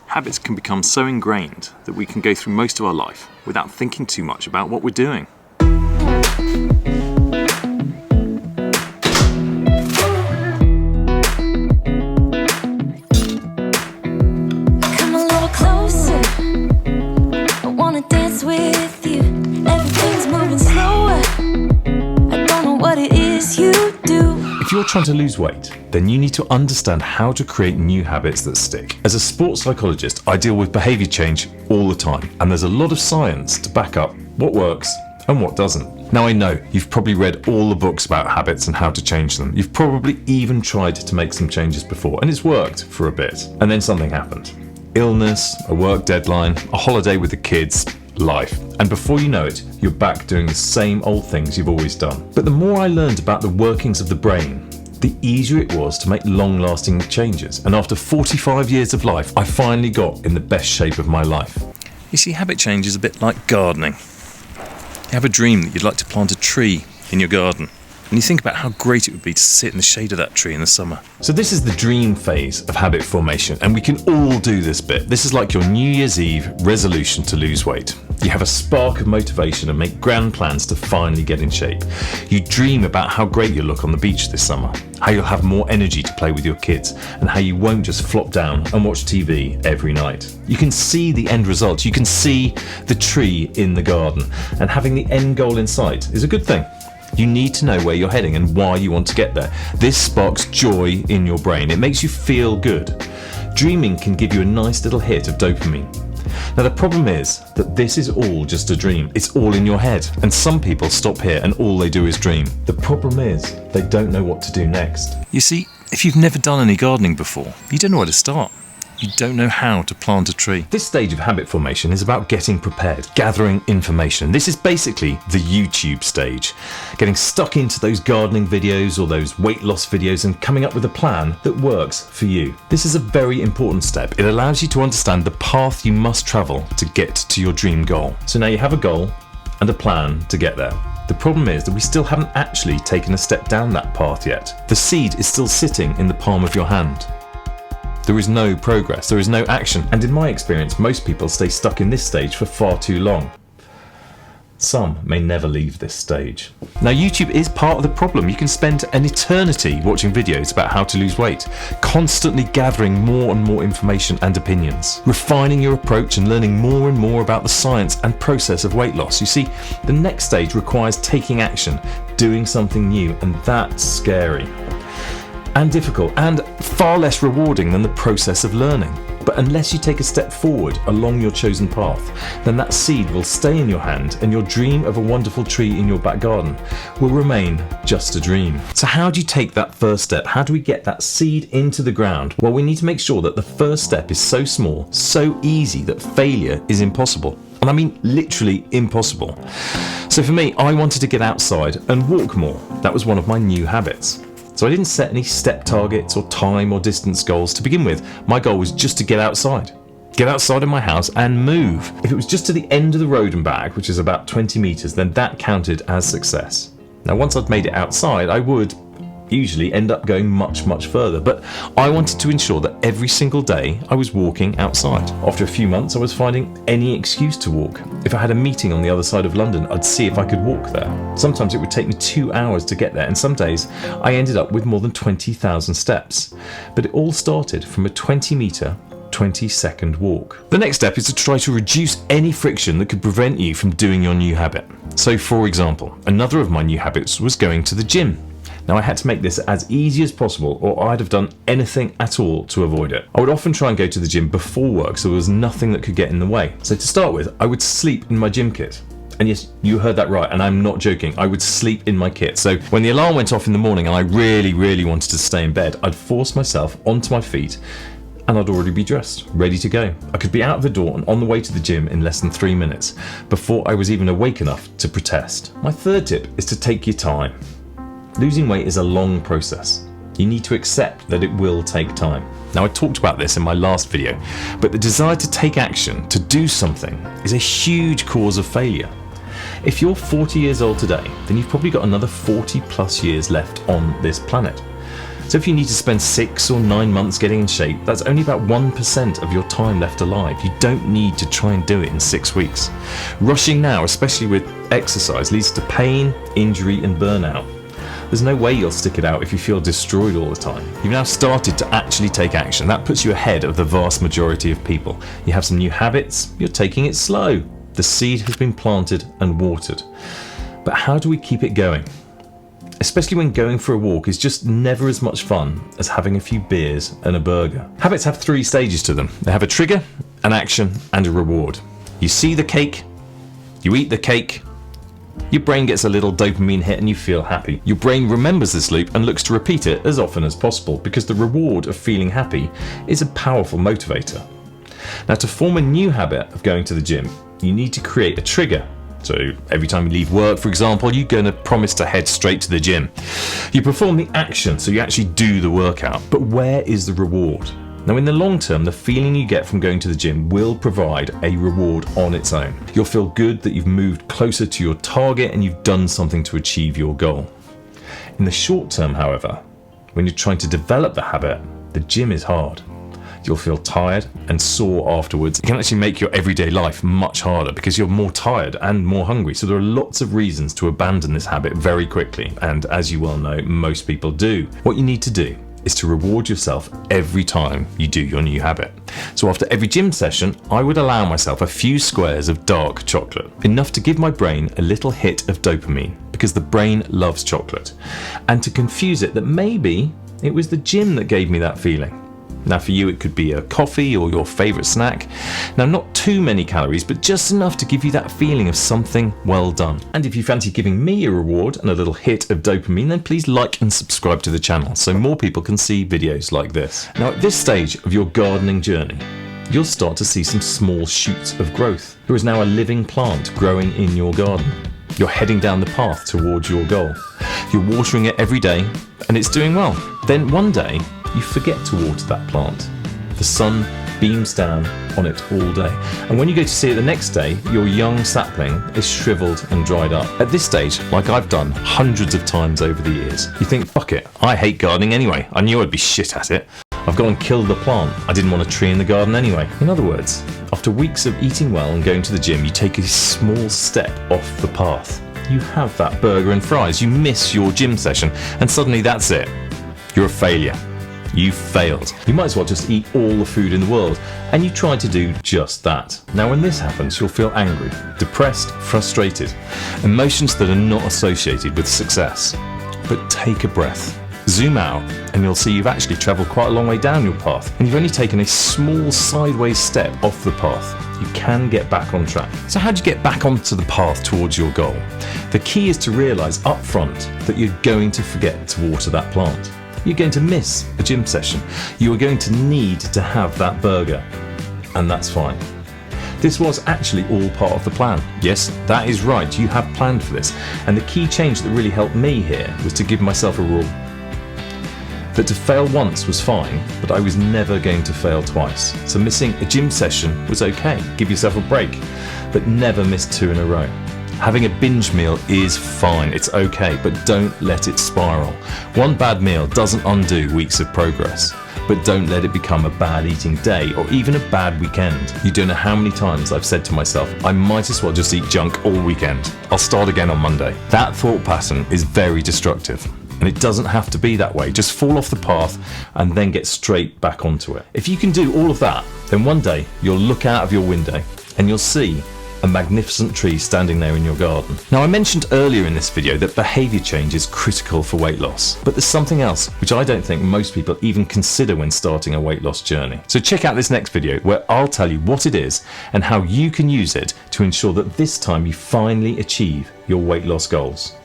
Habits can become so ingrained that we can go through most of our life without thinking too much about what we're doing. Come a little closer, I wanna dance with you. Everything's moving slower, I don't know what it is you do. If you're trying to lose weight, then you need to understand how to create new habits that stick. As a sports psychologist, I deal with behaviour change all the time, and there's a lot of science to back up what works and what doesn't. Now I know you've probably read all the books about habits and how to change them. You've probably even tried to make some changes before, and it's worked for a bit. And then something happened. Illness, a work deadline, a holiday with the kids, life. And before you know it, you're back doing the same old things you've always done. But the more I learned about the workings of the brain, the easier it was to make long-lasting changes. And after 45 years of life, I finally got in the best shape of my life. You see, habit change is a bit like gardening. You have a dream that you'd like to plant a tree in your garden, and you think about how great it would be to sit in the shade of that tree in the summer. So this is the dream phase of habit formation, and we can all do this bit. This is like your New Year's Eve resolution to lose weight. You have a spark of motivation and make grand plans to finally get in shape. You dream about how great you'll look on the beach this summer, how you'll have more energy to play with your kids, and how you won't just flop down and watch TV every night. You can see the end result. You can see the tree in the garden, and having the end goal in sight is a good thing. You need to know where you're heading and why you want to get there. This sparks joy in your brain. It makes you feel good. Dreaming can give you a nice little hit of dopamine. Now the problem is that this is all just a dream. It's all in your head, and some people stop here and all they do is dream. The problem is they don't know what to do next. You see, if you've never done any gardening before, you don't know where to start. You don't know how to plant a tree. This stage of habit formation is about getting prepared, gathering information. This is basically the YouTube stage. Getting stuck into those gardening videos or those weight loss videos and coming up with a plan that works for you. This is a very important step. It allows you to understand the path you must travel to get to your dream goal. So now you have a goal and a plan to get there. The problem is that we still haven't actually taken a step down that path yet. The seed is still sitting in the palm of your hand. There is no progress, there is no action, and in my experience, most people stay stuck in this stage for far too long. Some may never leave this stage. Now, YouTube is part of the problem. You can spend an eternity watching videos about how to lose weight, constantly gathering more and more information and opinions, refining your approach and learning more and more about the science and process of weight loss. You see, the next stage requires taking action, doing something new, and that's scary. And difficult, and far less rewarding than the process of learning. But unless you take a step forward along your chosen path, then that seed will stay in your hand, and your dream of a wonderful tree in your back garden will remain just a dream. So how do you take that first step? How do we get that seed into the ground? Well, we need to make sure that the first step is so small, so easy that failure is impossible. And I mean literally impossible. So for me, I wanted to get outside and walk more. That was one of my new habits. So I didn't set any step targets or time or distance goals to begin with. My goal was just to get outside of my house and move. If it was just to the end of the road and back, which is about 20 meters, then that counted as success. Now, once I'd made it outside, I would usually end up going much further, but I wanted to ensure that every single day I was walking outside. After a few months, I was finding any excuse to walk. If I had a meeting on the other side of London, I'd see if I could walk there. Sometimes it would take me 2 hours to get there, and some days I ended up with more than 20,000 steps. But it all started from a 20-meter 20-second walk. The next step is to try to reduce any friction that could prevent you from doing your new habit. So for example, another of my new habits was going to the gym. Now I had to make this as easy as possible, or I'd have done anything at all to avoid it. I would often try and go to the gym before work, so there was nothing that could get in the way. So to start with, I would sleep in my gym kit. And yes, you heard that right, and I'm not joking. I would sleep in my kit. So when the alarm went off in the morning and I really wanted to stay in bed, I'd force myself onto my feet and I'd already be dressed, ready to go. I could be out of the door and on the way to the gym in less than 3 minutes before I was even awake enough to protest. My third tip is to take your time. Losing weight is a long process. You need to accept that it will take time. Now, I talked about this in my last video, but the desire to take action, to do something, is a huge cause of failure. If you're 40 years old today, then you've probably got another 40 plus years left on this planet. So if you need to spend 6 or 9 months getting in shape, that's only about 1% of your time left alive. You don't need to try and do it in 6 weeks. Rushing now, especially with exercise, leads to pain, injury and burnout. There's no way you'll stick it out if you feel destroyed all the time. You've now started to actually take action. That puts you ahead of the vast majority of people. You have some new habits, you're taking it slow. The seed has been planted and watered. But how do we keep it going? Especially when going for a walk is just never as much fun as having a few beers and a burger. Habits have 3 stages to them. They have a trigger, an action, and a reward. You see the cake, you eat the cake, your brain gets a little dopamine hit and you feel happy. Your brain remembers this loop and looks to repeat it as often as possible because the reward of feeling happy is a powerful motivator. Now, to form a new habit of going to the gym, you need to create a trigger. So every time you leave work, for example, you're going to promise to head straight to the gym. You perform the action, so you actually do the workout. But where is the reward? Now, in the long term, the feeling you get from going to the gym will provide a reward on its own. You'll feel good that you've moved closer to your target and you've done something to achieve your goal. In the short term, however, when you're trying to develop the habit, the gym is hard. You'll feel tired and sore afterwards. It can actually make your everyday life much harder because you're more tired and more hungry. So there are lots of reasons to abandon this habit very quickly. And as you well know, most people do. What you need to do is to reward yourself every time you do your new habit. So after every gym session, I would allow myself a few squares of dark chocolate, enough to give my brain a little hit of dopamine, because the brain loves chocolate, and to confuse it that maybe it was the gym that gave me that feeling. Now for you, it could be a coffee or your favourite snack. Now, not too many calories, but just enough to give you that feeling of something well done. And if you fancy giving me a reward and a little hit of dopamine, then please like and subscribe to the channel so more people can see videos like this. Now, at this stage of your gardening journey, you'll start to see some small shoots of growth. There is now a living plant growing in your garden. You're heading down the path towards your goal. You're watering it every day and it's doing well. Then one day, you forget to water that plant. The sun beams down on it all day. And when you go to see it the next day, your young sapling is shriveled and dried up. At this stage, like I've done hundreds of times over the years, you think, fuck it, I hate gardening anyway. I knew I'd be shit at it. I've gone and killed the plant. I didn't want a tree in the garden anyway. In other words, after weeks of eating well and going to the gym, you take a small step off the path. You have that burger and fries, you miss your gym session, and suddenly that's it. You're a failure. You failed. You might as well just eat all the food in the world, and you tried to do just that. Now when this happens, you'll feel angry, depressed, frustrated, emotions that are not associated with success. But take a breath, zoom out, and you'll see you've actually travelled quite a long way down your path, and you've only taken a small sideways step off the path. You can get back on track. So how do you get back onto the path towards your goal? The key is to realise up front that you're going to forget to water that plant. You're going to miss a gym session. You are going to need to have that burger, and that's fine. This was actually all part of the plan. Yes, that is right, you have planned for this. And the key change that really helped me here was to give myself a rule. That to fail once was fine, but I was never going to fail twice. So missing a gym session was okay, give yourself a break, but never miss 2 in a row. Having a binge meal is fine, it's okay, but don't let it spiral. One bad meal doesn't undo weeks of progress, but don't let it become a bad eating day or even a bad weekend. You don't know how many times I've said to myself, I might as well just eat junk all weekend. I'll start again on Monday. That thought pattern is very destructive. And it doesn't have to be that way. Just fall off the path and then get straight back onto it. If you can do all of that, then one day you'll look out of your window and you'll see a magnificent tree standing there in your garden. Now, I mentioned earlier in this video that behaviour change is critical for weight loss, but there's something else which I don't think most people even consider when starting a weight loss journey. So check out this next video where I'll tell you what it is and how you can use it to ensure that this time you finally achieve your weight loss goals.